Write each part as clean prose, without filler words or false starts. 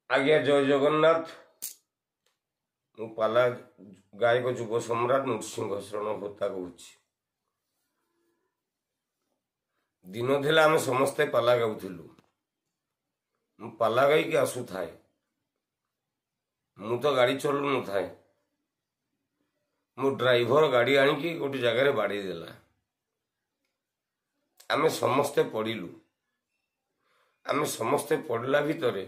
आज्ञा जय जगन्नाथ। मु पाला गायक युव सम्राट नृसिंह शरण भत्ता कहूँ। दिन थिला आम समस्ते पाला गाउथिलु। मु पाला गाई के आसु थाए। मु तो गाड़ी चलु न थाए। मो ड्राइवर गाड़ी आनिकी गोटे जगार बाड़ी देला। आमे समस्ते पड़िलु। आमे समस्ते पड़ला भितरे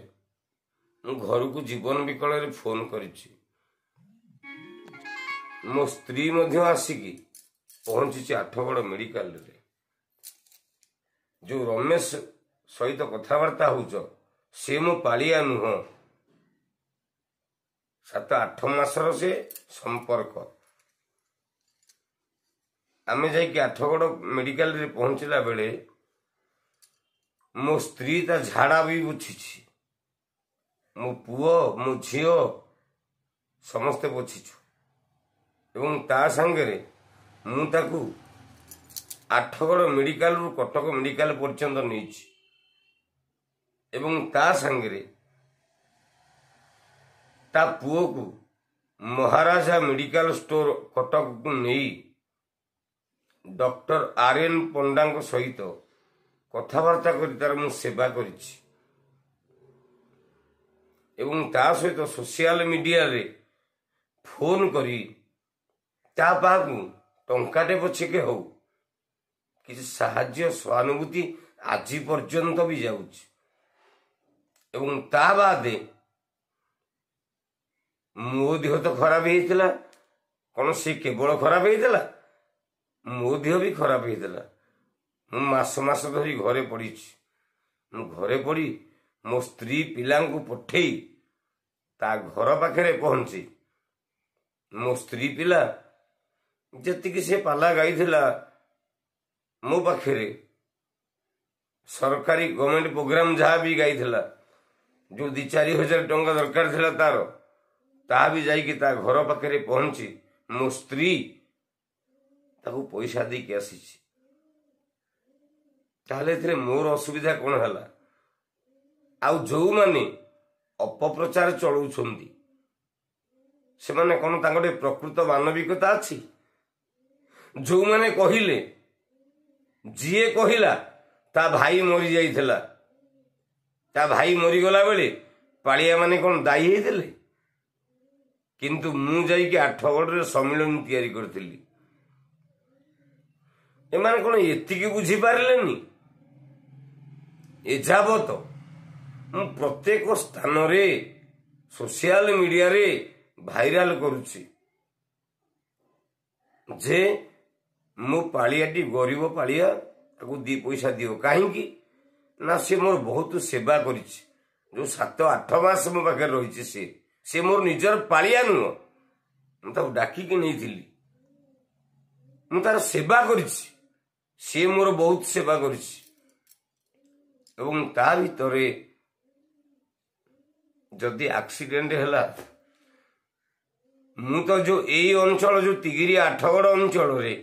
मु घर को जीवन विकल रे फोन करिछि। मो स्त्री मध्य आसिकी पहुंची आठगड़ मेडिकल रे। जो रमेश सहित कथबार्ता होच से मो पालिया नुह। 7-8 मासर से संपर्क। आमे जाइके आठगड़ मेडिकल रे पहुंचला बेले मो स्त्री ता झाड़ा भी बुझिछि। मो पुओ मो झियो समस्ते पोछिछु एवं ता संगे मु ताकू आठगड़ मेडिकल रु कटक मेडिकल पर्यंत नहीं एवं ता संगे ता पुओ को महाराजा मेडिकल स्टोर कटक को नहीं डॉक्टर आर.एन. पंडा सहित कथबार्ता कर तार मु सेवा करिछि एवं ता सहित सोशल मीडिया रे फोन करी ता पाकू टंकाटे पछके हो किसी साहाଯ୍ୟ सहानुभूति आज पर्यंत भी जाउछि। एवं ता बादे मो देह तो खराब हेतिला। कौन से केवल खराब हेतिला मो देह भी खराब हेतिला। मु मास मास धरी घरे पड़ीछि। मु घरे पड़ी मो स्त्री पिला को पठेई ता घर पाखे पहुंची मो स्त्री पिला जतिक से पाला गाई थिला मो पाखे सरकारी गवर्नमेंट प्रोग्राम जहाँ भी गाई थिला जो 2-4 हजार टंका दरकार थिला तार ता भी जाइकी ता घर पाखे पहुंची मो स्त्री ताकू पैसा दे के आसीछि। ताहले मोर असुविधा कौन है? आउ जो माने अपप्रचार चलाउछन्ती से माने कौन तांगटे प्रकृत मानविकता अछि? जो माने कहिले जीए कहिला ता भाई मरी जाइथिला ता भाई मरी गला बेले पालिया माने कौन दायी हेतिले? किंतु मु जाइके आठगड़ रे सम्मेलन तैयारी करथिली। एमाने कौन एतिकी बुझी पारलेनी? एजाबत मु प्रत्येक स्थान रे सोशल मीडिया रे भाइराल करुछि जे मो पालियाटी गरीब पालिया ताकू 2 पैसा दियो। कहीं ना से मोर बहुत सेवा करिछि। जो 7-8 मास मो पाखे रहिछि से मोर निजर पालिया नुह। मु ताकू डाकिकी नैथिली। मु तार सेवा करिछि। से मोर बहुत सेवा करिछि एवं ता भितरे जदि एक्सीडेंट हैला मु तो जो एई अंचल जो तिगिरी आठगड़ अंचल रे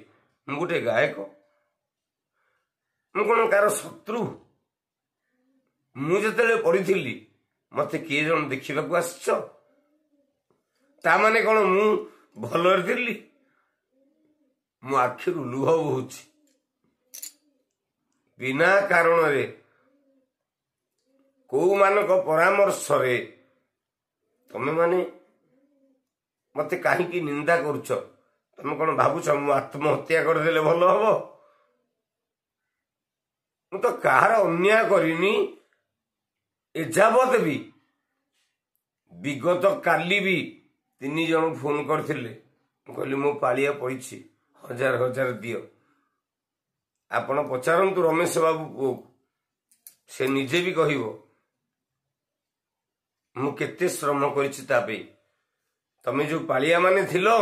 मु गोटे गायक। मु कौन कार शत्रु? मु जतले पढ़ी मते किए जन देखा आसछ ता माने कौन मु भलर थिली? मु आखिरु लुह बहुछि बिना कारण रे को मानक परामर्श रे तमे माने मते काहींकी निंदा करूछ? तमे कौन भाबुछ मु आत्महत्या करदेले भल हबो? मु तो कहार अन्याय करिनी। एजाबत भी विगत काली भी 3 जन फोन करथिले। कहली मो पालिया पड़ीछि 1000 दियो। आपण पचारंतु रमेश बाबू को से निजे भी कहिबो मु केते श्रम करिछि तापे। तमे जो पालिया माने थिलो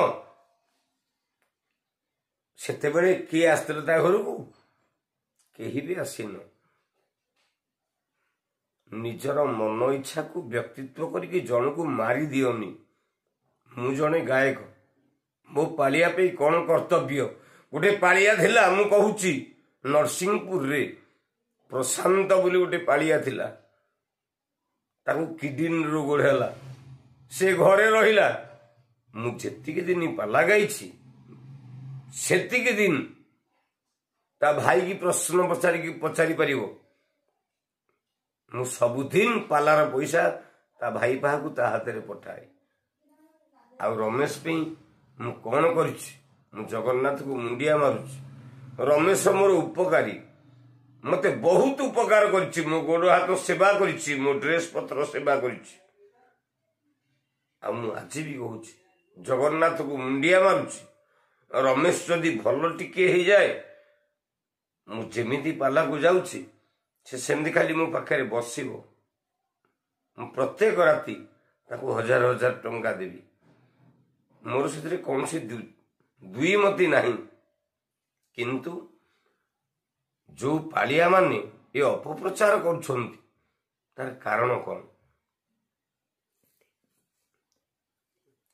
सेते बेले किए आस्थिले ता घर को? केही भी आसीन। निजर मन इच्छा को व्यक्तित्व करके जन को मारी दियोनी। मु जने गायक मो पालिया पे कौन कर्तव्य? गोटे पालिया थिला मु कहूची नरसिंहपुर रे प्रशांत बोली गोटे पालिया थिला ତାକୁ କିଡନୀ ରୋଗ ହେଲା, ସେ ଘରେ ରହିଲା। ମୁଁ ଯେତିକି ଦିନ ପାଲା ଗାଇଛି ସେତିକି ଦିନ ତା ଭାଇକି ପ୍ରଶ୍ନ ପଚାରି ପାରିବ। ମୁଁ ସବୁଦିନ ପାଲାର ପଇସା ତା ଭାଇ ପାଖକୁ ତା ହାତରେ ପଠାଏ। ଆଉ ରମେଶ ପାଇଁ ମୁଁ କଣ କରିଛି? ମୁଁ ଜଗନ୍ନାଥକୁ ମୁଣ୍ଡିଆ ମାରୁଛି। ରମେଶ ମୋର ଉପକାରୀ, ମତେ ବହୁତ ଉପକାର କରିଛି। ମୋ ଗୋଡ ହାତ ସେବା କରିଛି, ମୋ ଡ୍ରେସ ପତ୍ର ସେବା କରିଛି। ଆଉ ମୁଁ ଆଜି ବି କହୁଛି, ଜଗନ୍ନାଥକୁ ମୁଣ୍ଡିଆ ମାରୁଛି, ରମେଶ ଯଦି ଭଲ ଟିକେ ହେଇଯାଏ, ମୁଁ ଯେମିତି ପାଲାକୁ ଯାଉଛି ସେ ସେମିତି ଖାଲି ମୋ ପାଖରେ ବସିବ, ମୁଁ ପ୍ରତ୍ୟେକ ରାତି ତାକୁ 1000 ଟଙ୍କା ଦେବି। ମୋର ସେଥିରେ କୌଣସି ଦ୍ୱିମତି ନାହିଁ। କିନ୍ତୁ ଯୋଉ ପାଳିଆ ମାନେ ଏ ଅପପ୍ରଚାର କରୁଛନ୍ତି ତାର କାରଣ କଣ?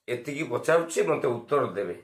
ଏତିକି ପଚାରୁଛି, ମତେ ଉତ୍ତର ଦେବେ।